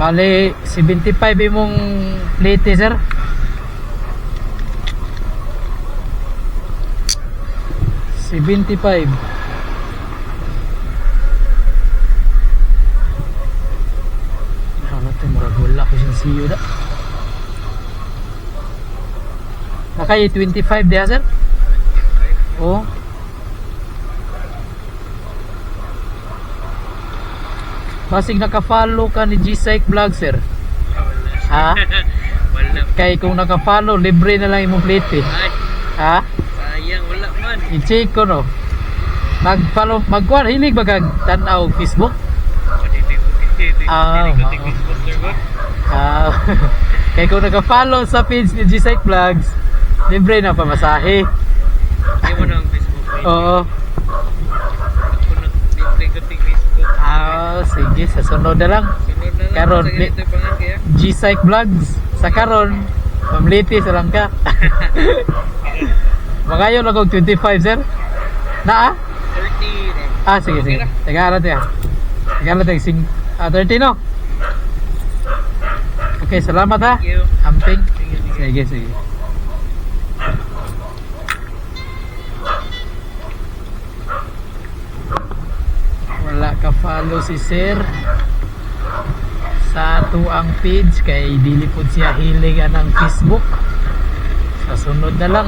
Bali 75 imong plate sir. $75. Natin murag wala ko siyang siyo da. Nakay 25 diha sir? Oh. Basig naka-follow ka ni G-Psych Vlog sir. Ha? Wala. Kay kung naka-follow libre na lang imong plate eh. Ha? Sayang, wala man. I-check ko no. Mag-follow, mag-kuhan, hilig ba kag tanaw Facebook? Ah, Hindi ko Facebook sir ba? Kaya kung naka-follow sa page ni G-Psych Vlogs, libre na pamasahe. Hindi mo na ang Facebook page. Oo. Ako libre ko ting Facebook. Sige, sa sunod na lang. Sunod na lang. Karon, Sa ganito yung pangan kaya. G-Psych Vlogs, sa karon, pamliti sa lang ka. Magayon lang kong 25 sir. Na 30. sige, Okay sige. na. Tagalan tayo. Tagalan tayo. 30 no? Okay, salamat ha. Thank you. Amping. Sige, sige. Wala ka follow si sir sa ato ang page kay dili pod siya hilig anang Facebook. Sa sunod na lang.